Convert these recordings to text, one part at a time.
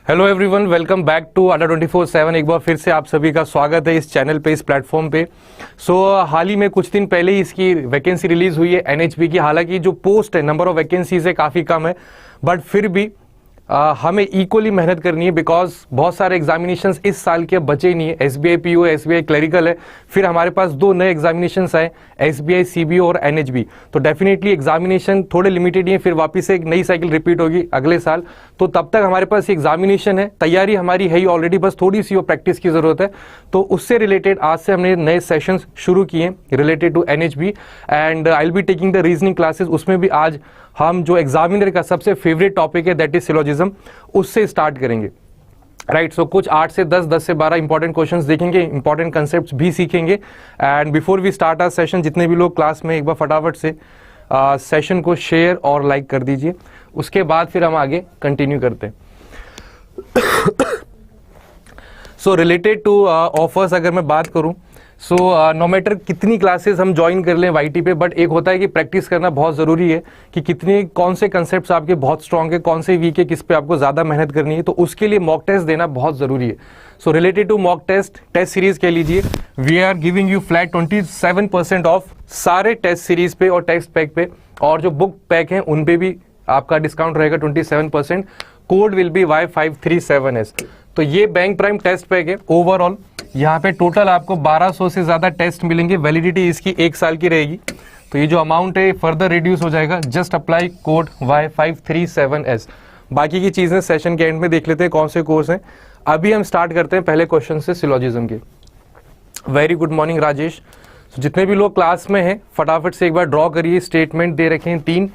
Hello everyone, welcome back to Adda 24/7। एक बार फिर से आप सभी का स्वागत है इस चैनल पे, इस प्लेटफॉर्म पे। हाल ही में कुछ दिन पहले ही इसकी वैकेंसी रिलीज हुई है एनएचबी की। हालांकि जो पोस्ट है, नंबर ऑफ वैकेंसीज है काफ़ी कम है, बट फिर भी हमें इक्वली मेहनत करनी है, बिकॉज बहुत सारे एग्जामिनेशंस इस साल के बचे ही नहीं है। एसबीआई पीओ, एसबीआई क्लरिकल है, फिर हमारे पास 2 नए एग्जामिनेशंस आए, एसबीआई सीबीओ और एनएचबी। तो डेफिनेटली एग्जामिनेशन थोड़े लिमिटेड ही है, फिर वापस से एक नई साइकिल रिपीट होगी अगले साल। तो तब तक हमारे पास एग्जामिनेशन है, तैयारी हमारी है ही ऑलरेडी, बस थोड़ी सी वो प्रैक्टिस की जरूरत है। तो उससे रिलेटेड आज से हमने नए सेशंस शुरू किए related to NHB, and I will be taking the reasoning classes. उसमें भी आज हम जो एग्जामिनर का सबसे फेवरेट टॉपिक है, दैट इज सिलोजिज्म, उससे स्टार्ट करेंगे। राइट, सो कुछ 8 से 10, 10 से 12 इंपॉर्टेंट क्वेश्चंस देखेंगे, इंपॉर्टेंट कंसेप्ट्स भी सीखेंगे। And before we start our session, जितने भी लोग क्लास में, एक बार फटाफट से सेशन को शेयर और लाइक कर दीजिए। उसके बाद फिर हम आगे कंटिन्यू करते हैं। सो रिलेटेड टू ऑफर्स अगर मैं बात करूं, नो मैटर कितनी क्लासेस हम ज्वाइन कर लें वाईटी पे, बट एक होता है कि प्रैक्टिस करना बहुत ज़रूरी है कि कितने कौन से कंसेप्ट्स आपके बहुत स्ट्रॉन्ग है, कौन से वीक है, किस पे आपको ज़्यादा मेहनत करनी है। तो उसके लिए मॉक टेस्ट देना बहुत ज़रूरी है। So related to mock test series कह लीजिए, we are giving you flat 27% off सारे टेस्ट सीरीज़ पे और टेक्स्ट पैक पे, और जो बुक पैक हैं उन पे भी आपका डिस्काउंट रहेगा 27%। Code will be Y537S। तो ये बैंक प्राइम टेस्ट पैक है। ओवरऑल यहाँ पे टोटल आपको 1200 से ज़्यादा टेस्ट मिलेंगे, वैलिडिटी इसकी 1 साल की रहेगी। तो ये जो अमाउंट है फर्दर रिड्यूस हो जाएगा। Just apply code Y537S। बाकी की चीज़ें सेशन के एंड में देख लेते हैं कौन से कोर्स हैं। अभी हम स्टार्ट करते हैं पहले क्वेश्चन से, सिलोजिज्म के। Very good morning Rajesh. जितने भी लोग क्लास में हैं फटाफट से एक बार ड्रॉ करिए। स्टेटमेंट दे रखे हैं 3,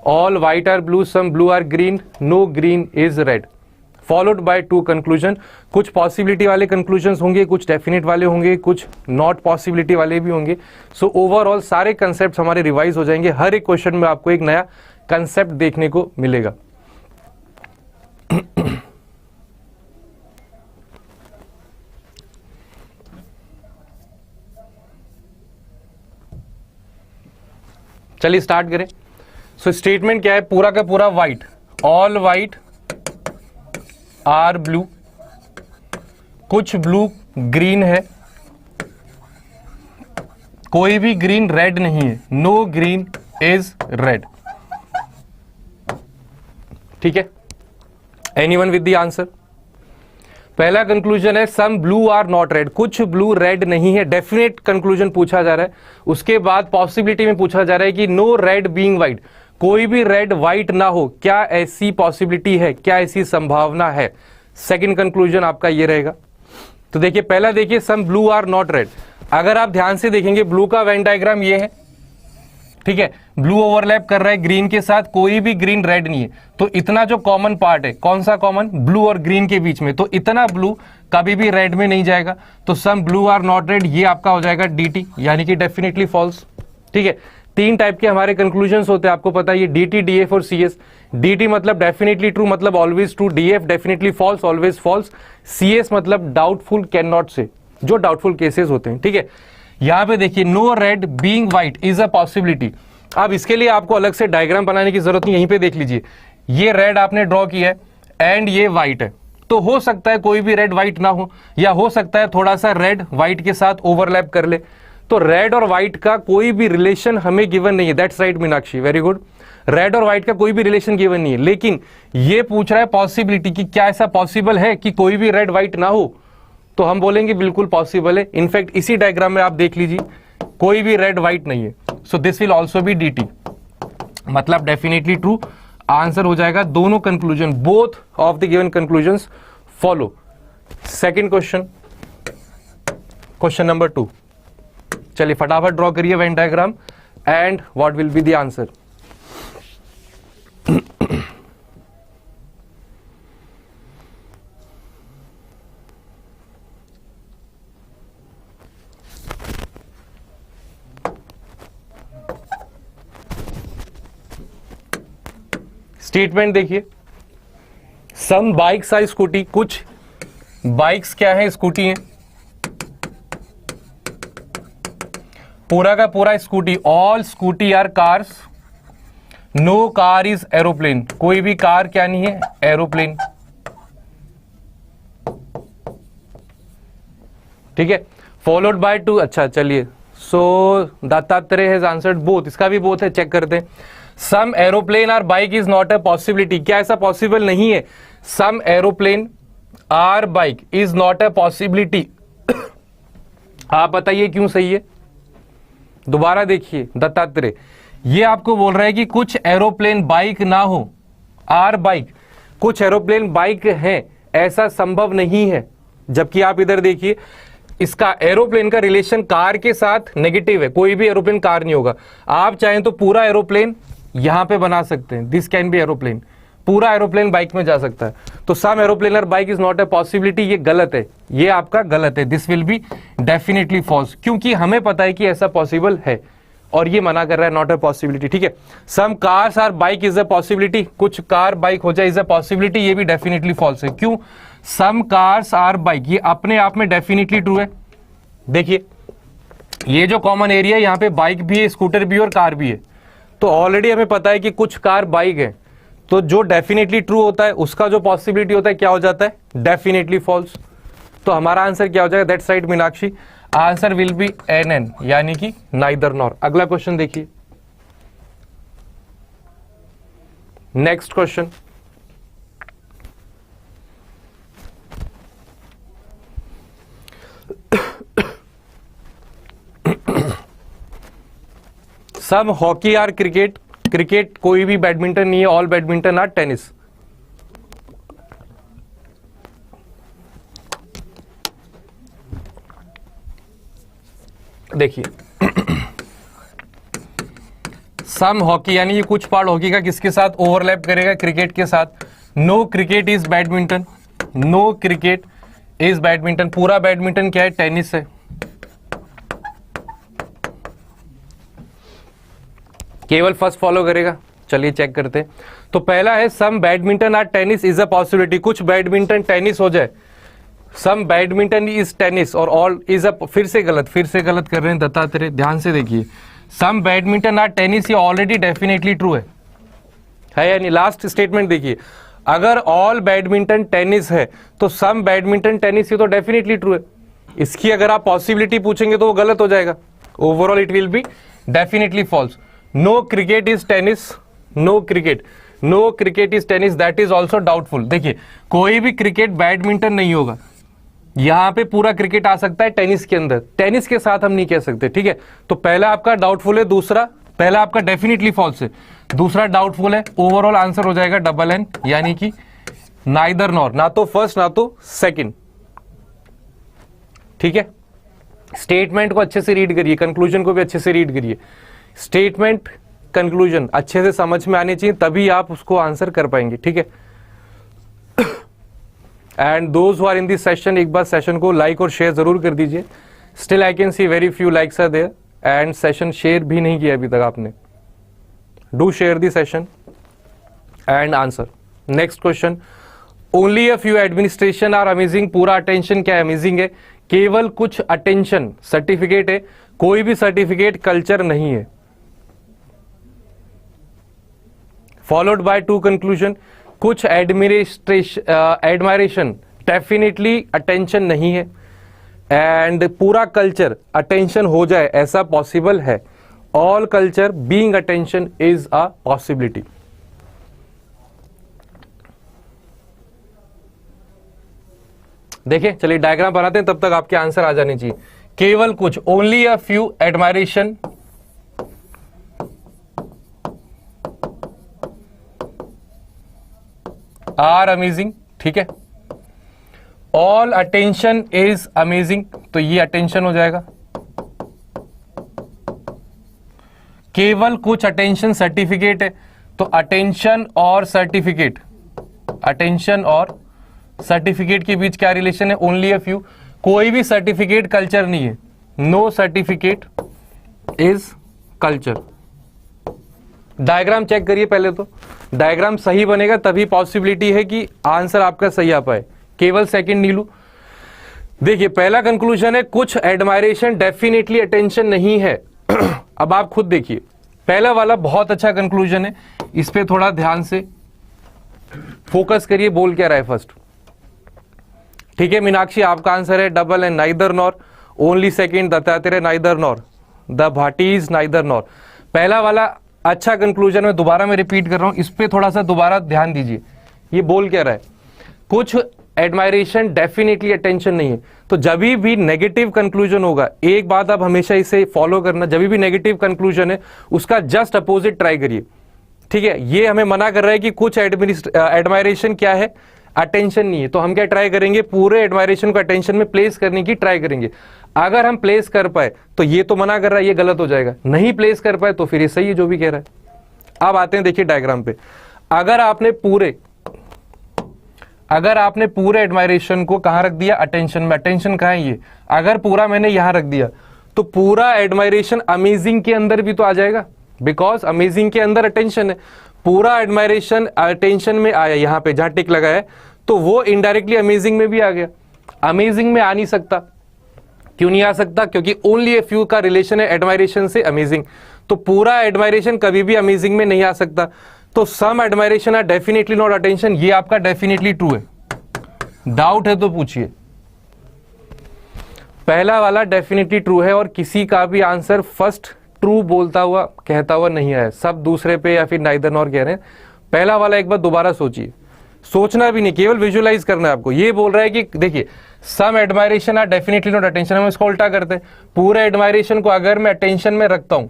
all white are blue, some blue are green, no green is red, followed by 2 conclusion. कुछ पॉसिबिलिटी वाले कंक्लूजन्स होंगे, कुछ डेफिनेट वाले होंगे, कुछ नॉट पॉसिबिलिटी वाले भी होंगे। सो ओवरऑल सारे कंसेप्ट हमारे रिवाइज हो जाएंगे। हर एक क्वेश्चन में आपको एक नया कंसेप्ट देखने को मिलेगा। चलिए स्टार्ट करें। सो स्टेटमेंट क्या है, पूरा का पूरा white, all white are blue, कुछ ब्लू ग्रीन है, कोई भी ग्रीन रेड नहीं है, नो ग्रीन इज रेड। ठीक है, एनीवन विद द आंसर? पहला कंक्लूजन है some blue are not red, कुछ ब्लू रेड नहीं है, डेफिनेट कंक्लूजन पूछा जा रहा है। उसके बाद पॉसिबिलिटी में पूछा जा रहा है कि नो रेड बीइंग व्हाइट, कोई भी रेड व्हाइट ना हो, क्या ऐसी पॉसिबिलिटी है, क्या ऐसी संभावना है? सेकंड कंक्लूजन आपका ये रहेगा। तो देखिए पहला, देखिए some blue are not red. अगर आप ध्यान से देखेंगे ब्लू का वेन डायग्राम ये है, ठीक है, ब्लू ओवरलैप कर रहा है ग्रीन के साथ, कोई भी ग्रीन रेड नहीं है। तो इतना जो कॉमन पार्ट है, कौन सा कॉमन? ब्लू और ग्रीन के बीच में, तो इतना ब्लू कभी भी रेड में नहीं जाएगा। तो some blue are not red, ये आपका हो जाएगा DT, यानी कि डेफिनेटली फॉल्स। ठीक है, 3 टाइप के हमारे कंक्लूजन्स होते हैं, आपको पता है, ये DT, DF और CS। DT मतलब डेफिनेटली ट्रू, मतलब always true. DF definitely false, always false. CS मतलब डाउटफुल, कैन नॉट से, जो डाउटफुल केसेस होते हैं। ठीक है, यहां पे देखिए no red being white is a possibility. अब इसके लिए आपको अलग से डायग्राम बनाने की जरूरत नहीं, यहीं पे देख लीजिए, ये रेड आपने ड्रॉ किया है एंड ये व्हाइट है। तो हो सकता है कोई भी रेड व्हाइट ना हो, या हो सकता है थोड़ा सा रेड व्हाइट के साथ ओवरलैप कर ले। तो रेड और व्हाइट का कोई भी रिलेशन हमें गिवन नहीं है। That's right Meenakshi, very good. Red और व्हाइट का कोई भी रिलेशन गिवन नहीं है, लेकिन ये पूछ रहा है पॉसिबिलिटी कि क्या ऐसा पॉसिबल है कि कोई भी रेड व्हाइट ना हो। तो हम बोलेंगे बिल्कुल पॉसिबल है। इनफैक्ट इसी डायग्राम में आप देख लीजिए, कोई भी रेड व्हाइट नहीं है। So this will also be DT, मतलब डेफिनेटली ट्रू आंसर हो जाएगा। दोनों conclusion, both of the given conclusions follow. Second question, question number 2। चलिए फटाफट ड्रॉ करिए Venn diagram and what will be the answer. Statement देखिए, सम बाइक्स आर स्कूटी, कुछ bikes क्या है? स्कूटी है। पूरा का पूरा Scooty, all Scooty are cars, no car is aeroplane, कोई भी कार क्या नहीं है? एरोप्लेन। ठीक है, फॉलोड बाय 2। अच्छा चलिए, so Dattatreya has answered both, इसका भी बोथ है, चेक करते हैं। Some aeroplane or bike is not a possibility, क्या ऐसा पॉसिबल नहीं है? Some aeroplane or bike is not a possibility, आप बताइए क्यों सही है? दोबारा देखिए दत्तात्रेय, ये आपको बोल रहा है कि कुछ एरोप्लेन बाइक ना हो, आर बाइक, कुछ एरोप्लेन बाइक हैं, ऐसा संभव नहीं है। जबकि आप इधर देखिए, इसका एरोप्लेन का रिलेशन कार के साथ नेगेटिव है, कोई भी एरोप्लेन कार नहीं होगा। आप चाहें तो पूरा एरोप्लेन यहां पे बना सकते हैं, दिस कैन बी एरोप्लेन, पूरा एरोप्लेन बाइक में जा सकता है। तो some aeroplane or bike is not a possibility, ये गलत है, ये आपका गलत है, this will be definitely false, क्योंकि हमें पता है कि ऐसा पॉसिबल है और ये मना कर रहा है नॉट ए पॉसिबिलिटी। ठीक है, some cars or bike is a possibility, कुछ कार बाइक हो जाए इज ए पॉसिबिलिटी, ये भी डेफिनेटली फॉल्स है। क्यों? सम कार्स आर बाइक, ये अपने आप में डेफिनेटली ट्रू है। देखिए ये जो कॉमन एरिया है, यहाँ पे बाइक भी है, स्कूटर भी है और कार भी है, तो ऑलरेडी हमें पता है कि कुछ कार बाइक है, तो जो डेफिनेटली ट्रू होता है उसका जो पॉसिबिलिटी होता है क्या हो जाता है? Definitely false. तो हमारा आंसर क्या हो जाएगा? That's right Meenakshi, answer will be NN, यानी कि नाइदर नॉर। अगला क्वेश्चन देखिए, next question, some hockey are cricket, cricket कोई भी बैडमिंटन नहीं है, ऑल बैडमिंटन आर टेनिस। देखिए सम हॉकी यानी ये कुछ पार्ट हॉकी का किसके साथ ओवरलैप करेगा? क्रिकेट के साथ। No cricket is badminton, no cricket is badminton, पूरा बैडमिंटन क्या है? टेनिस है। केवल फर्स्ट फॉलो करेगा। चलिए चेक करते हैं। तो पहला है some badminton are tennis is a possibility, कुछ बैडमिंटन टेनिस हो जाए, सम बैडमिंटन इज टेनिस और ऑल इज अ, फिर से गलत कर रहे हैं दत्तात्रेय, ध्यान से देखिए। सम बैडमिंटन आर टेनिस ये ऑलरेडी डेफिनेटली ट्रू है या नहीं? लास्ट स्टेटमेंट देखिए, अगर ऑल बैडमिंटन टेनिस है तो सम बैडमिंटन टेनिस ये तो डेफिनेटली ट्रू है। इसकी अगर आप पॉसिबिलिटी पूछेंगे तो वो गलत हो जाएगा। Overall it will be definitely false. No cricket is tennis, no cricket is tennis, that is also doubtful. देखिए कोई भी क्रिकेट बैडमिंटन नहीं होगा, यहां पे पूरा क्रिकेट आ सकता है टेनिस के अंदर, टेनिस के साथ हम नहीं कह सकते। ठीक है, तो पहला आपका डाउटफुल है, दूसरा पहला आपका डेफिनेटली फॉल्स है, दूसरा डाउटफुल है। ओवरऑल आंसर हो जाएगा NN, यानी कि नाइदर नॉर, ना तो फर्स्ट ना तो सेकंड। ठीक है, स्टेटमेंट को अच्छे से रीड करिए, कंक्लूजन को भी अच्छे से रीड करिए। स्टेटमेंट कंक्लूजन अच्छे से समझ में आनी चाहिए, तभी आप उसको आंसर कर पाएंगे। ठीक है, and those who are in this session, एक बार सेशन को लाइक और शेयर जरूर कर दीजिए। Still I can see very few likes are there and session share भी नहीं किया अभी तक आपने। Do share the session and answer. Next question, only a few administration are amazing, पूरा अटेंशन क्या अमेजिंग है? केवल कुछ अटेंशन सर्टिफिकेट है, कोई भी सर्टिफिकेट कल्चर नहीं है। फॉलोड बाय 2 कंक्लूजन, कुछ एडमायरेशन डेफिनेटली अटेंशन नहीं है, एंड पूरा कल्चर अटेंशन हो जाए ऐसा पॉसिबल है। All culture being attention is a possibility. देखिए चलिए डायग्राम बनाते हैं, तब तक आपके आंसर आ जाने चाहिए। केवल कुछ, only a few admiration are amazing. ठीक है, ऑल अटेंशन इज अमेजिंग, तो ये अटेंशन हो जाएगा। केवल कुछ अटेंशन सर्टिफिकेट है, तो अटेंशन और सर्टिफिकेट, अटेंशन और सर्टिफिकेट के बीच क्या रिलेशन है? ओनली अ फ्यू, कोई भी सर्टिफिकेट कल्चर नहीं है। No certificate is culture. Diagram check करिए पहले, तो डायग्राम सही बनेगा तभी पॉसिबिलिटी है कि आंसर आपका सही आ पाए। केवल सेकंड नीलू। देखिए पहला कंक्लूजन है कुछ एडमायरेशन डेफिनेटली अटेंशन नहीं है। अब आप खुद देखिए, पहला वाला बहुत अच्छा कंक्लूजन है, इस पे थोड़ा ध्यान से फोकस करिए, बोल क्या रहा है फर्स्ट। ठीक है मीनाक्षी, आपका आंसर है NN, neither nor. Only second, Dattatreya neither nor, the भाटीज नाइदर नॉर। पहला वाला अच्छा कंक्लूजन है, दोबारा मैं रिपीट कर रहा हूं, इस पे थोड़ा सा दोबारा ध्यान दीजिए। ये बोल क्या रहा है, कुछ एडमायरेशन डेफिनेटली अटेंशन नहीं है। तो जब भी नेगेटिव कंक्लूजन होगा, एक बात आप हमेशा इसे फॉलो करना, जब भी नेगेटिव कंक्लूजन है उसका जस्ट अपोजिट ट्राई करिए, ठीक है। ये हमें मना कर रहा है कि कुछ एडमायरेशन क्या है, अटेंशन नहीं है, तो हम क्या ट्राई करेंगे, पूरे एडमायरेशन को अटेंशन में प्लेस करने की ट्राई करेंगे। अगर हम प्लेस कर पाए तो ये तो मना कर रहा है, ये गलत हो जाएगा, नहीं प्लेस कर पाए तो फिर ये सही है जो भी कह रहा है। अब आते हैं देखिए डायग्राम पे, अगर आपने पूरे एडमायरेशन को कहां रख दिया, अटेंशन में, अटेंशन कहां है ये, अगर पूरा मैंने यहां रख दिया तो पूरा एडमायरेशन अमेजिंग के अंदर भी तो आ जाएगा, बिकॉज अमेजिंग के अंदर अटेंशन है। पूरा एडमायरेशन अटेंशन में आया, यहां पे जहां टिक लगा है, तो वो इनडायरेक्टली अमेजिंग में भी आ गया। अमेजिंग में आ नहीं सकता, क्यों नहीं आ सकता, क्योंकि ओनली ए फ्यू का रिलेशन है एडमायरेशन से अमेजिंग, तो पूरा एडमायरेशन कभी भी अमेजिंग में नहीं आ सकता। तो some admiration are definitely not attention, ये आपका डेफिनेटली ट्रू है। डाउट है तो पूछिए। पहला वाला डेफिनेटली ट्रू है और किसी का भी आंसर फर्स्ट ट्रू बोलता हुआ कहता हुआ नहीं आया, सब दूसरे पे या फिर नाइदर नॉर कह रहे हैं। पहला वाला एक बार दोबारा सोचिए, सोचना भी नहीं, केवल विजुअलाइज करना है आपको। ये बोल रहा है कि देखिए some admiration are definitely not attention, हम इसको उल्टा करते हैं, पूरे एडमायरेशन को अगर मैं अटेंशन में रखता हूं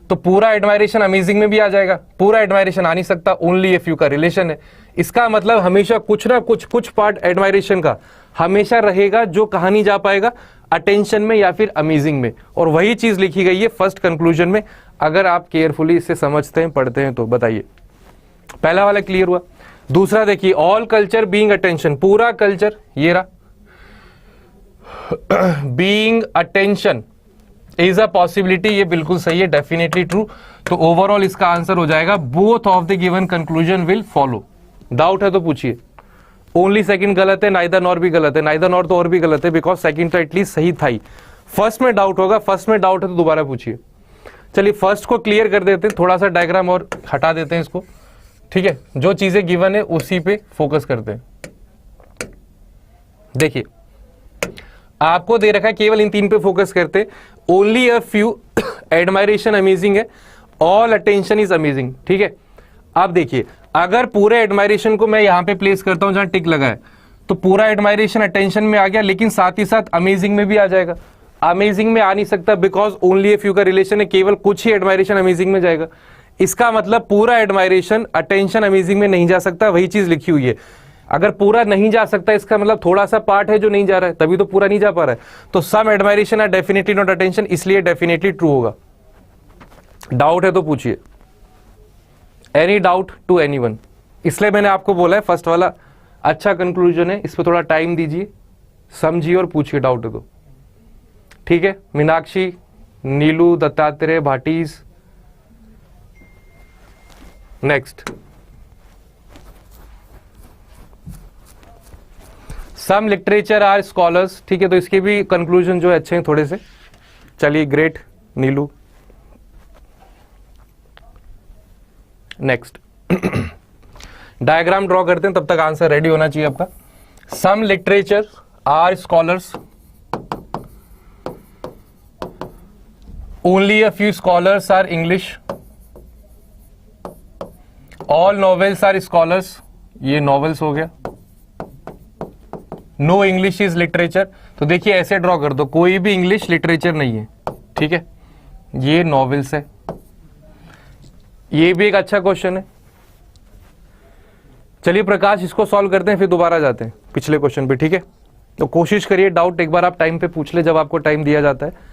तो पूरा एडमायरेशन अमेजिंग में भी आ जाएगा, पूरा एडमायरेशन आ नहीं सकता, ओनली ए फ्यू का रिलेशन है। इसका मतलब हमेशा कुछ ना कुछ पार्ट एडमायरेशन का हमेशा रहेगा जो कहा नहीं जा पाएगा, अटेंशन में या फिर अमेजिंग में, और वही चीज लिखी गई है फर्स्ट कंक्लूजन में। अगर आप केयरफुली इसे समझते हैं, पढ़ते हैं तो बताइए। पहला वाला क्लियर हुआ। दूसरा देखिए, ऑल कल्चर बीइंग अटेंशन, पूरा कल्चर ये रहा being attention is a possibility, ये बिल्कुल सही है, डेफिनेटली ट्रू। तो ओवरऑल इसका आंसर हो जाएगा both of the given conclusion will follow. Doubt है तो पूछिए। ओनली सेकंड गलत है, नाइदर नॉर भी गलत है, नाइदर नॉर तो और भी गलत है, बिकॉज सेकंड तो एटलीस्ट सही था ही। फर्स्ट में डाउट होगा, फर्स्ट में डाउट है तो दोबारा पूछिए। चलिए फर्स्ट को क्लियर कर देते हैं, थोड़ा सा डायग्राम और हटा देते हैं इसको, ठीक है। जो चीजें गिवन है उसी पे फोकस करते हैं। देखिए आपको दे रखा है, केवल इन तीन पे फोकस करते, only a few admiration amazing है, ऑल अटेंशन इज अमेजिंग, ठीक है। अब देखिए अगर पूरे एडमायरेशन को मैं यहां पे प्लेस करता हूं जहां टिक लगा है, तो पूरा एडमायरेशन अटेंशन में आ गया, लेकिन साथ ही साथ अमेजिंग में भी आ जाएगा। अमेजिंग में आ नहीं सकता बिकॉज ओनली ए फ्यू का रिलेशन है, केवल कुछ ही एडमायरेशन अमेजिंग में जाएगा। इसका मतलब पूरा एडमायरेशन अटेंशन अमेजिंग में नहीं जा सकता, वही चीज लिखी हुई है। अगर पूरा नहीं जा सकता इसका मतलब थोड़ा सा पार्ट है जो नहीं जा रहा है, तभी तो पूरा नहीं जा पा रहा है। तो some admiration are definitely not attention, इसलिए डेफिनेटली ट्रू होगा। डाउट है तो पूछिए। Any doubt to anyone? इसलिए मैंने आपको बोला है फर्स्ट वाला अच्छा कंक्लूजन है, इस पर थोड़ा टाइम दीजिए, समझिए और पूछिए डाउट है तो, ठीक है। मीनाक्षी, नीलू, दत्तात्रेय, भाटीज। Next, some literature are scholars, ठीक है। तो इसके भी कंक्लूजन जो है अच्छे हैं थोड़े से। चलिए great Neelu. Next diagram draw करते हैं, तब तक आंसर रेडी होना चाहिए आपका। Some literature are scholars, only a few scholars are English, all novels are scholars, ये नॉवेल्स हो गया। नो इंग्लिश इज लिटरेचर, तो देखिए ऐसे ड्रॉ कर दो, कोई भी इंग्लिश लिटरेचर नहीं है, ठीक है। ये नॉवेल्स है, ये भी एक अच्छा क्वेश्चन है। चलिए प्रकाश इसको सॉल्व करते हैं, फिर दोबारा जाते हैं पिछले क्वेश्चन पे, ठीक है। तो कोशिश करिए डाउट एक बार आप टाइम पे पूछ ले, जब आपको टाइम दिया जाता है।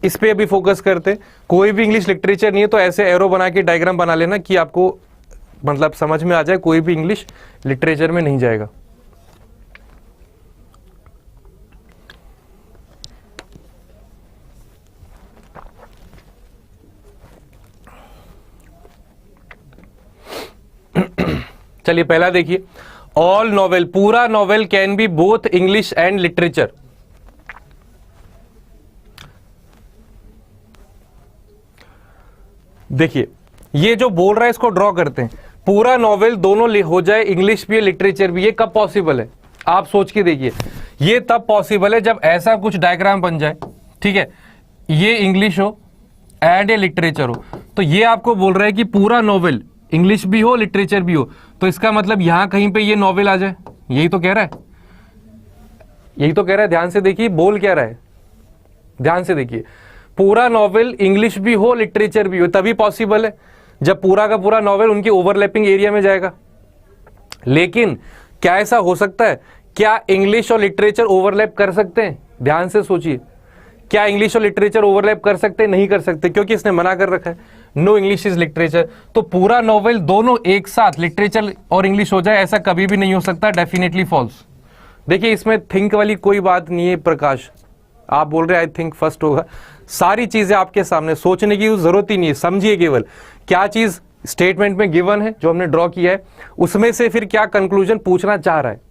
इस पे अभी फोकस करते हैं। कोई भी इंग्लिश लिटरेचर नहीं है, तो ऐसे एरो बना के डायग्राम बना लेना कि आपको मतलब समझ में आ जाए, कोई भी इंग्लिश लिटरेचर में नहीं जाएगा। चलिए पहला देखिए, ऑल नॉवेल, पूरा novel can be both English and literature. देखिए ये जो बोल रहा है इसको ड्रॉ करते हैं, पूरा नॉवेल दोनों हो जाए, इंग्लिश भी है लिटरेचर भी, ये कब पॉसिबल है? आप सोच के देखिए, ये तब पॉसिबल है जब ऐसा कुछ डायग्राम बन जाए, ठीक है, ये इंग्लिश हो एंड ये लिटरेचर हो। तो ये आपको बोल रहा है कि पूरा नॉवेल इंग्लिश भी हो लिटरेचर भी हो, तो इसका मतलब यहां कहीं पे ये नॉवेल आ जाए। यही तो कह रहा है, यही तो कह रहा है। ध्यान से देखिए बोल क्या रहा है, ध्यान से देखिए। पूरा नॉवेल इंग्लिश भी हो लिटरेचर भी हो, तभी पॉसिबल है जब पूरा का पूरा नॉवेल उनके ओवरलैपिंग एरिया में जाएगा। लेकिन क्या ऐसा हो सकता है? क्या इंग्लिश और लिटरेचर ओवरलैप कर सकते हैं? ध्यान से सोचिए, क्या इंग्लिश और लिटरेचर ओवरलैप कर सकते हैं? नहीं कर सकते, क्योंकि इसने मना कर रखा है, नो इंग्लिश इज लिटरेचर। तो पूरा नॉवेल दोनों एक साथ लिटरेचर और इंग्लिश हो जाए, ऐसा कभी भी नहीं हो सकता, डेफिनेटली फॉल्स। देखिए इसमें थिंक वाली कोई बात नहीं है प्रकाश, आप बोल रहे आई थिंक फर्स्ट होगा, सारी चीजें आपके सामने, सोचने की जरूरत ही नहीं है। समझिए केवल क्या चीज स्टेटमेंट में गिवन है जो हमने ड्रॉ किया है, उसमें से फिर क्या कंक्लूजन पूछना चाह रहा है।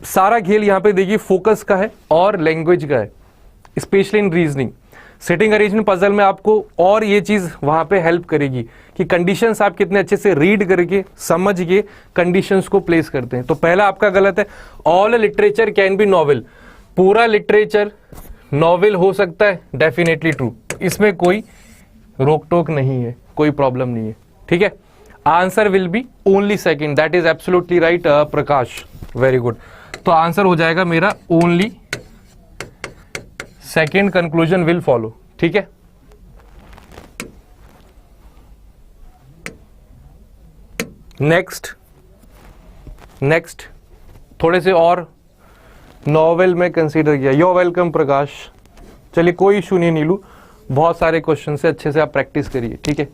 सारा खेल यहां पे देखिए फोकस का है और लैंग्वेज का है, specially in reasoning. Setting arrangement puzzle में आपको और ये चीज वहां पे हेल्प करेगी कि कंडीशंस आप कितने अच्छे से रीड करके समझ के कंडीशंस को प्लेस करते हैं। तो पहला आपका गलत है, all literature can be novel. पूरा लिटरेचर नॉवेल हो सकता है, डेफिनेटली ट्रू, इसमें कोई रोक टोक नहीं है, कोई प्रॉब्लम नहीं है, ठीक है। Answer will B only second, that is absolutely right Prakash, very good. तो आंसर हो जाएगा मेरा only second, conclusion will follow, ठीक है। नेक्स्ट थोड़े से और नॉवेल में कंसीडर किया। योर वेलकम प्रकाश। चलिए कोई इशू नहीं नीलू, बहुत सारे क्वेश्चन से अच्छे से आप प्रैक्टिस करिए, ठीक है।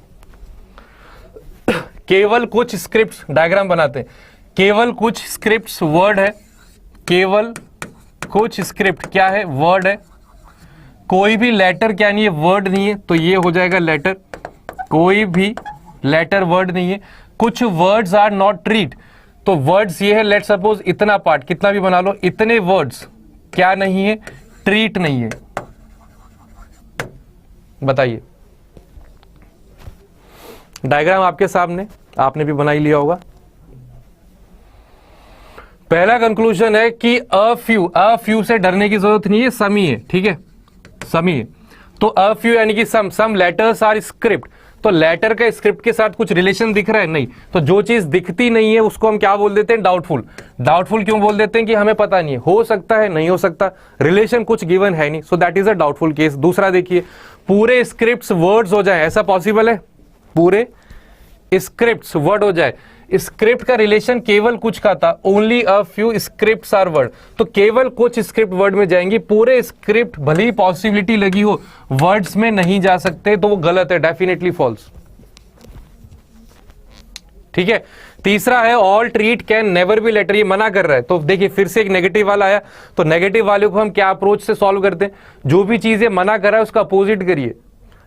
केवल कुछ स्क्रिप्ट्स, डायग्राम बनाते हैं, केवल कुछ स्क्रिप्ट्स वर्ड है, केवल कुछ स्क्रिप्ट क्या है? वर्ड है। कोई भी लेटर क्या नहीं है? वर्ड नहीं है, तो ये हो जाएगा लेटर। कोई भी लेटर वर्ड नहीं है। कुछ वर्ड्स आर नॉट ट्रीट, तो वर्ड्स ये है, लेट सपोज इतना पार्ट, कितना भी बना लो, इतने वर्ड्स क्या नहीं है? ट्रीट नहीं है। बताइए, डायग्राम आपके सामने, आपने भी बना ही लिया होगा। पहला कंक्लूजन है कि अ फ्यू से डरने की जरूरत नहीं है, सम ही है, ठीक है, सम ही है। तो अ फ्यू यानी कि सम लेटर्स आर स्क्रिप्ट, तो लेटर का स्क्रिप्ट के साथ कुछ रिलेशन दिख रहा है? नहीं। तो जो चीज दिखती नहीं है उसको हम क्या बोल देते हैं? डाउटफुल। डाउटफुल क्यों बोल देते हैं? कि हमें पता नहीं है, हो सकता है, नहीं हो सकता, रिलेशन कुछ गिवन है नहीं, so that is a doubtful case. दूसरा देखिए, पूरे स्क्रिप्ट्स वर्ड्स हो जाए, ऐसा पॉसिबल है? पूरे स्क्रिप्ट्स वर्ड हो जाए, स्क्रिप्ट का रिलेशन केवल कुछ का था, only a few scripts are word, तो केवल कुछ स्क्रिप्ट वर्ड में जाएंगे, पूरे स्क्रिप्ट भले ही पॉसिबिलिटी लगी हो वर्ड्स में नहीं जा सकते, तो वो गलत है, डेफिनेटली फॉल्स, ठीक है। तीसरा है all treat can never be letter, ये मना कर रहा है। तो देखिए फिर से एक नेगेटिव वाला आया, तो नेगेटिव वाले को हम क्या अप्रोच से सॉल्व करते हैं? जो भी चीजें मना कर रहा है उसका अपोजिट करिए।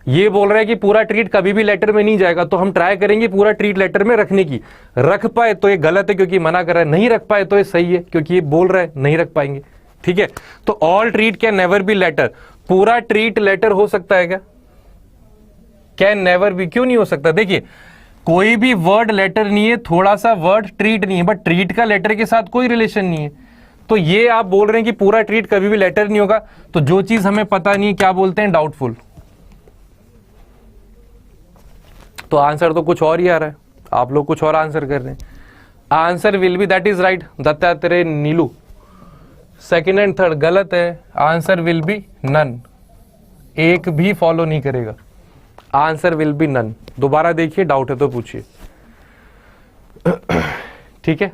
ये बोल रहा है कि पूरा ट्रीट कभी भी लेटर में नहीं जाएगा, तो हम ट्राई करेंगे पूरा ट्रीट लेटर में रखने की। रख पाए तो ये गलत है क्योंकि मना कर रहा है, नहीं रख पाए तो ये सही है क्योंकि ये बोल रहा है नहीं रख पाएंगे, ठीक है। तो all treat can never be letter, पूरा ट्रीट लेटर हो सकता है क्या? कैन नेवर बी, क्यों नहीं हो सकता? देखिए कोई भी वर्ड लेटर नहीं है, थोड़ा सा वर्ड ट्रीट नहीं है, बट ट्रीट का लेटर के साथ कोई रिलेशन नहीं है, तो ये आप बोल रहे हैं कि पूरा ट्रीट कभी भी लेटर नहीं होगा, तो जो चीज हमें पता नहीं है क्या बोलते हैं? डाउटफुल। तो आंसर तो कुछ और ही आ रहा है, आप लोग कुछ और आंसर कर रहे हैं। Answer will B, that is right Dattatreya Neelu. Second and third गलत है, आंसर विल बी नन, एक भी फॉलो नहीं करेगा, आंसर विल बी नन। दोबारा देखिए, डाउट है तो पूछिए, ठीक है।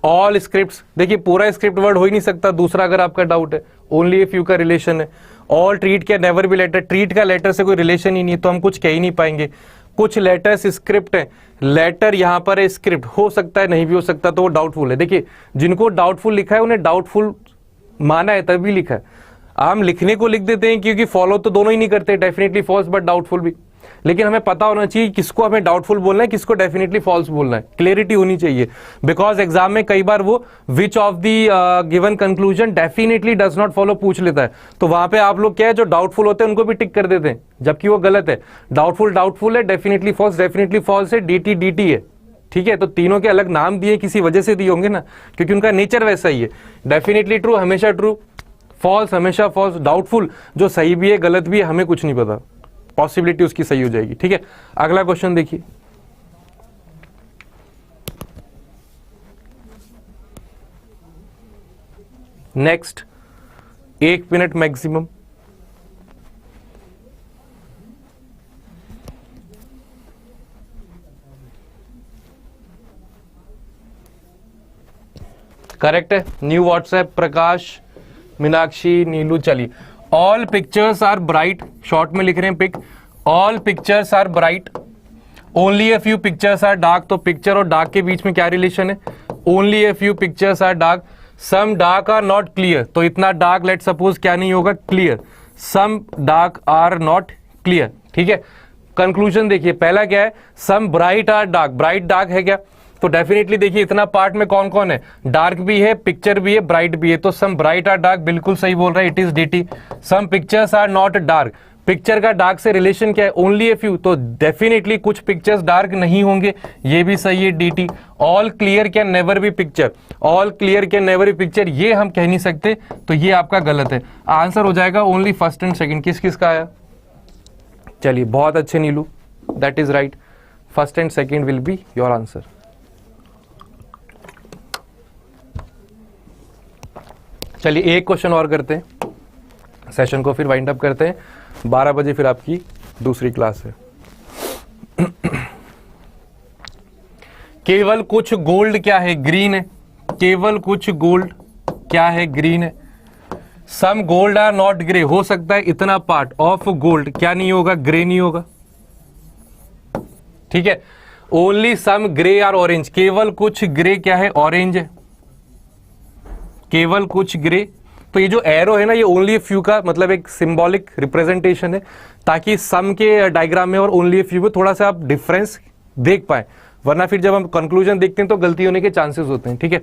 ऑल स्क्रिप्ट्स, देखिए पूरा स्क्रिप्ट वर्ड हो ही नहीं सकता। दूसरा अगर आपका डाउट है, ओनली ए फ्यू का रिलेशन है। ऑल ट्रीट क्या नेवर बी लेटर, ट्रीट का लेटर से कोई रिलेशन ही नहीं, तो हम कुछ कह ही नहीं पाएंगे। कुछ लेटर्स स्क्रिप्ट है, लेटर यहां पर है, स्क्रिप्ट हो सकता है, नहीं भी हो सकता, तो वो डाउटफुल है। देखिए जिनको डाउटफुल लिखा है उन्हें डाउटफुल माना है तभी लिखा है। हम लिखने को लिख देते हैं क्योंकि फॉलो तो दोनों ही नहीं करते, डेफिनेटली फॉल्स बट डाउटफुल भी। लेकिन हमें पता होना चाहिए किसको हमें डाउटफुल बोलना है, किसको डेफिनेटली फॉल्स बोलना है, क्लियरिटी होनी चाहिए। बिकॉज एग्जाम में कई बार वो which of the given conclusion definitely does not follow पूछ लेता है, तो वहां पे आप लोग क्या है, जो डाउटफुल होते हैं उनको भी टिक कर देते हैं, जबकि वो गलत है। डाउटफुल डाउटफुल है, डेफिनेटली फॉल्स है, डीटी डीटी है, ठीक है, तो तीनों के अलग नाम दिए किसी वजह से दिए होंगे ना, क्योंकि उनका नेचर वैसा ही है। डेफिनेटली ट्रू हमेशा ट्रू, फॉल्स हमेशा फॉल्स, डाउटफुल जो सही भी है गलत भी है हमें कुछ नहीं पता, पॉसिबिलिटी उसकी सही हो जाएगी। ठीक है, अगला क्वेश्चन देखिए। Next, 1 minute maximum. करेक्ट है। New WhatsApp, Prakash, Meenakshi, Neelu. चलिए, all pictures are bright, short में लिख रहे हैं pic, all pictures are bright, only a few pictures are dark. तो पिक्चर और डार्क के बीच में क्या रिलेशन है? Only a few pictures are dark, some dark are not clear. तो इतना डार्क लेट सपोज क्या नहीं होगा? Clear. Some dark are not clear. ठीक है, कंक्लूजन देखिए, पहला क्या है? Some bright are dark, bright dark है क्या? तो डेफिनेटली देखिए इतना पार्ट में कौन कौन है? डार्क भी है, पिक्चर भी है, ब्राइट भी है। तो सम ब्राइट आर डार्क बिल्कुल सही बोल रहा है, it is DT. Some pictures are not dark, picture का डार्क से रिलेशन क्या है? ओनली ए फ्यू, तो डेफिनेटली कुछ पिक्चर्स डार्क नहीं होंगे, ये भी सही है, DT. All clear can never be picture, all clear can never be picture, ये हम कह नहीं सकते, तो ये आपका गलत है। आंसर हो जाएगा ओनली फर्स्ट एंड सेकंड। किस किस का आया? चलिए, बहुत अच्छे Neelu, that is right, first and second will be your answer. चलिए, एक क्वेश्चन और करते हैं, सेशन को फिर वाइंड अप करते हैं। 12 बजे फिर आपकी दूसरी क्लास है। केवल कुछ गोल्ड क्या है? ग्रीन है। केवल कुछ गोल्ड क्या है? ग्रीन है। Some gold are not grey, हो सकता है इतना पार्ट ऑफ गोल्ड क्या नहीं होगा? ग्रे नहीं होगा। ठीक है, only some grey are orange, केवल कुछ ग्रे क्या है? ऑरेंज है। केवल कुछ ग्रे, तो ये जो एरो है ना, ये ओनली ए फ्यू का मतलब एक सिंबॉलिक रिप्रेजेंटेशन है, ताकि सम के डायग्राम में और ओनली ए फ्यू में थोड़ा सा आप डिफरेंस देख पाए, वरना फिर जब हम कंक्लूजन देखते हैं तो गलती होने के चांसेस होते हैं। ठीक है,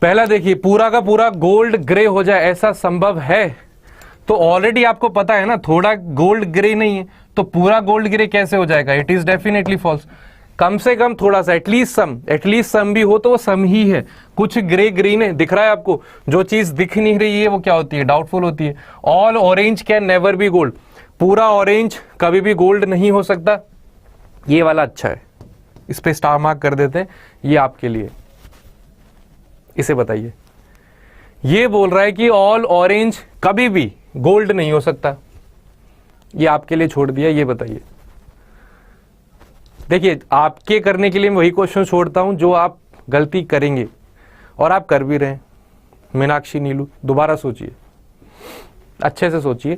पहला देखिए, पूरा का पूरा गोल्ड ग्रे हो जाए ऐसा संभव है? तो ऑलरेडी आपको पता है ना, थोड़ा गोल्ड ग्रे नहीं है, तो पूरा गोल्ड ग्रे कैसे हो जाएगा? It is definitely false. कम से कम थोड़ा सा, एटलीस्ट सम भी हो तो वो सम ही है। कुछ ग्रे ग्रीन है, दिख रहा है आपको? जो चीज दिख नहीं रही है वो क्या होती है? डाउटफुल होती है। All orange can never B gold, पूरा ऑरेंज कभी भी गोल्ड नहीं हो सकता। ये वाला अच्छा है, इस पे स्टार मार्क कर देते हैं, ये आपके लिए। इसे बताइए, ये बोल रहा है कि ऑल ऑरेंज कभी भी गोल्ड नहीं हो सकता, ये आपके लिए छोड़ दिया, ये बताइए। देखिए, आपके करने के लिए मैं वही क्वेश्चन छोड़ता हूं जो आप गलती करेंगे, और आप कर भी रहे हैं। मीनाक्षी, नीलू, दोबारा सोचिए, अच्छे से सोचिए।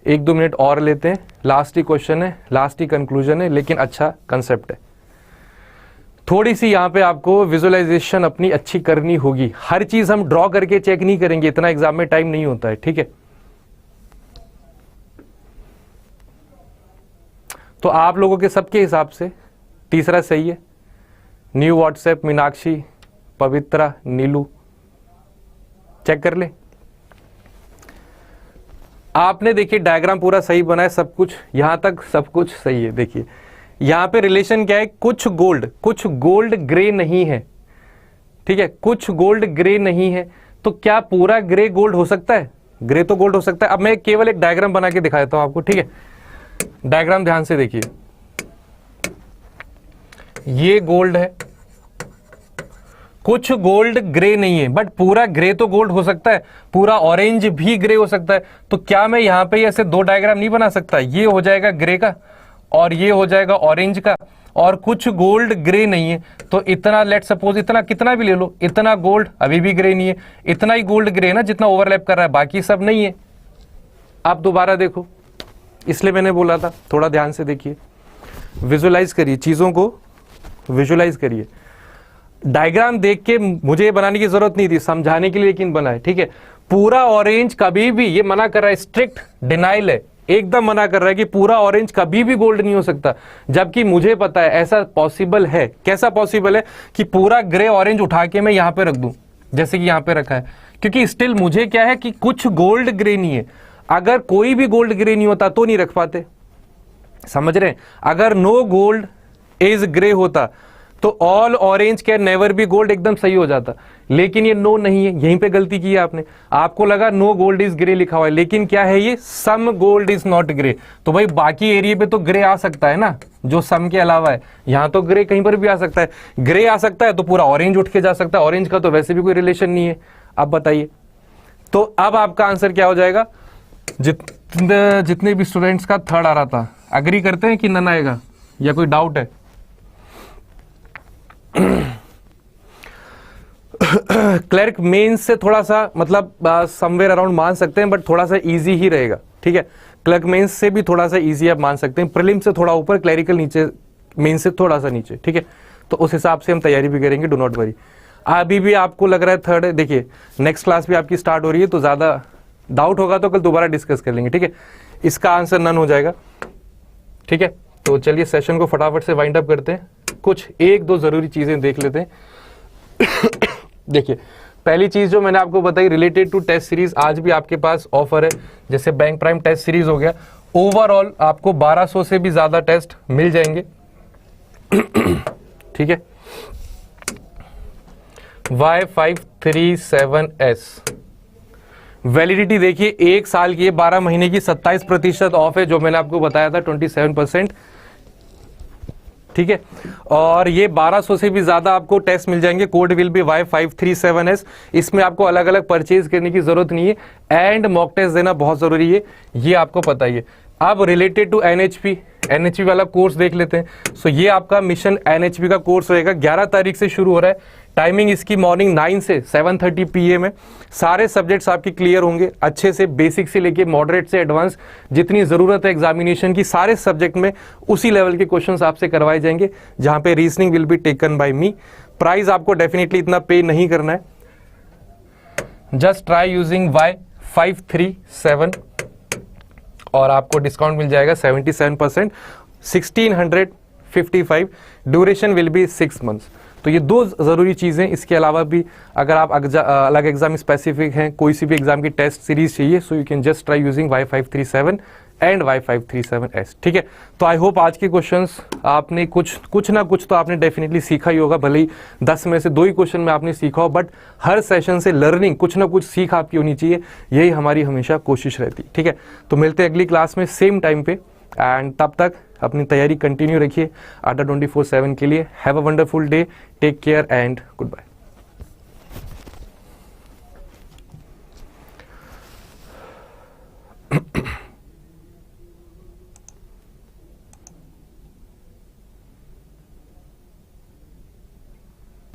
1-2 मिनट और लेते हैं, लास्ट ही क्वेश्चन है, लास्ट ही कंक्लूजन है, लेकिन अच्छा कंसेप्ट है। थोड़ी सी यहाँ पे आपको विजुअलाइजेशन अपनी अच्छी करनी होगी। हर चीज हम ड्रॉ करके चेक नहीं करेंगे, इतना एग्जाम में टाइम नहीं होता है। ठीक है, तो आप लोगों के सबके हिसाब से तीसरा सही है। न्यू व्हाट्सएप, मीनाक्षी, पवित्रा, नीलू, चेक कर ले। आपने देखिए डायग्राम पूरा सही बना है, सब कुछ यहां तक सब कुछ सही है। देखिए यहां पे रिलेशन क्या है? कुछ गोल्ड ग्रे नहीं है। ठीक है, कुछ गोल्ड ग्रे नहीं है, तो क्या पूरा ग्रे गोल्ड हो सकता है? ग्रे तो गोल्ड हो सकता है। अब मैं केवल एक डायग्राम बना के दिखा देता हूं आपको। ठीक है, डायग्राम ध्यान से देखिए, ये गोल्ड है, कुछ गोल्ड ग्रे नहीं है, बट पूरा ग्रे तो गोल्ड हो सकता है, पूरा ऑरेंज भी ग्रे हो सकता है। तो क्या मैं यहां पे ऐसे 2 डायग्राम नहीं बना सकता? ये हो जाएगा ग्रे का और ये हो जाएगा ऑरेंज का, और कुछ गोल्ड ग्रे नहीं है, तो इतना लेट सपोज, इतना कितना भी ले लो, इतना गोल्ड अभी भी ग्रे नहीं है, इतना ही गोल्ड ग्रे है ना जितना ओवरलैप कर रहा है, बाकी सब नहीं है। आप दोबारा देखो, इसलिए मैंने बोला था थोड़ा ध्यान से देखिए, विजुअलाइज करिए, चीजों को विजुअलाइज करिए। डायग्राम देख के मुझे बनाने की जरूरत नहीं थी, समझाने के लिए लेकिन बना है। ठीक है, पूरा ऑरेंज कभी भी, ये मना कर रहा है, स्ट्रिक्ट डिनाइल है, एकदम मना कर रहा है कि पूरा ऑरेंज कभी भी गोल्ड नहीं हो सकता, जबकि मुझे पता है ऐसा पॉसिबल है। कैसा पॉसिबल है? कि पूरा ग्रे ऑरेंज उठा के मैं यहां पे रख दूं, जैसे कि यहां पे रखा है, क्योंकि स्टिल मुझे क्या है कि कुछ गोल्ड ग्रे नहीं है। अगर कोई भी गोल्ड ग्रे नहीं होता तो नहीं रख पाते, समझ रहे हैं? अगर नो गोल्ड इज ग्रे होता तो all orange can never B gold एकदम सही हो जाता, लेकिन ये नो नहीं है, यहीं पे गलती की है आपने। आपको लगा नो गोल्ड इज ग्रे लिखा हुआ है, लेकिन क्या है ये, some gold is not grey. तो भाई बाकी एरिया पे तो ग्रे आ सकता है ना, जो सम के अलावा है, यहां तो ग्रे कहीं पर भी आ सकता है। ग्रे आ सकता है तो पूरा ऑरेंज उठ के जा सकता है, ऑरेंज का तो वैसे भी कोई रिलेशन नहीं है। अब बताइए, तो अब आपका आंसर क्या हो जाएगा? जितने भी स्टूडेंट्स का थर्ड आ रहा था, अग्री करते हैं कि नन आएगा या कोई डाउट है? क्लर्क मेंस से थोड़ा सा मतलब समवेयर अराउंड मान सकते हैं, बट थोड़ा सा इजी ही रहेगा, ठीक है। क्लर्क मेंस से भी थोड़ा सा इजी आप मान सकते हैं, प्रीलिम से थोड़ा ऊपर, क्लरिकल नीचे, मेंस से थोड़ा सा नीचे, ठीक है। तो उस हिसाब से हम तैयारी भी करेंगे, डू नॉट वरी। अभी भी आपको लग रहा है थर्ड है, देखिए नेक्स्ट क्लास भी आपकी स्टार्ट हो रही है, तो ज्यादा डाउट होगा तो कल दोबारा डिस्कस कर लेंगे, ठीक है। इसका आंसर नन हो जाएगा, ठीक है। तो चलिए सेशन को फटाफट से वाइंड अप करते हैं, कुछ एक दो जरूरी चीजें देख लेते हैं। देखिए पहली चीज जो मैंने आपको बताई रिलेटेड टू टेस्ट सीरीज, आज भी आपके पास ऑफर है, जैसे बैंक प्राइम टेस्ट सीरीज हो गया, ओवरऑल आपको 1200 से भी ज्यादा टेस्ट मिल जाएंगे, ठीक है। Y537S वैलिडिटी देखिए 1 साल की है, 12 महीने की, 27% ऑफ है, जो मैंने आपको बताया था 27%, ठीक है। और ये 1200 से भी ज्यादा आपको टेस्ट मिल जाएंगे, कोड विल बी Y537S। इसमें आपको अलग अलग परचेज करने की जरूरत नहीं है, एंड मॉक टेस्ट देना बहुत जरूरी है, ये आपको पता ही है। अब रिलेटेड टू एनएचपी वाला कोर्स देख लेते हैं। सो ये आपका मिशन एनएचपी का कोर्स रहेगा, 11 तारीख से शुरू हो रहा है। टाइमिंग इसकी मॉर्निंग 9 से 7:30 PM है। सारे सब्जेक्ट्स आपके क्लियर होंगे अच्छे से, बेसिक से लेके मॉडरेट से एडवांस, जितनी जरूरत है एग्जामिनेशन की, सारे सब्जेक्ट में उसी लेवल के क्वेश्चंस आपसे करवाए जाएंगे, जहां पे reasoning will be taken by me. Price आपको डेफिनेटली इतना पे नहीं करना है, जस्ट ट्राई यूजिंग Y537 और आपको डिस्काउंट मिल जाएगा 77%, 1655। Duration will be 6 months. तो ये दो जरूरी चीजें, इसके अलावा भी अगर आप अलग एग्जाम स्पेसिफिक हैं, कोई सी भी एग्जाम की टेस्ट सीरीज चाहिए, so you can just try using Y537 and Y537S, ठीक है। तो आई होप आज के क्वेश्चंस आपने कुछ ना कुछ तो आपने डेफिनेटली सीखा ही होगा, भले ही 10 में से 2 ही क्वेश्चन में आपने सीखा हो, बट हर सेशन से लर्निंग कुछ ना कुछ सीख आपकी होनी चाहिए, यही हमारी हमेशा कोशिश रहती, ठीक है। तो मिलते हैं अगली क्लास में सेम टाइम पे, एंड तब तक अपनी तैयारी कंटिन्यू रखिए अड्डा 24/7 के लिए। Have a wonderful day, take care and good bye.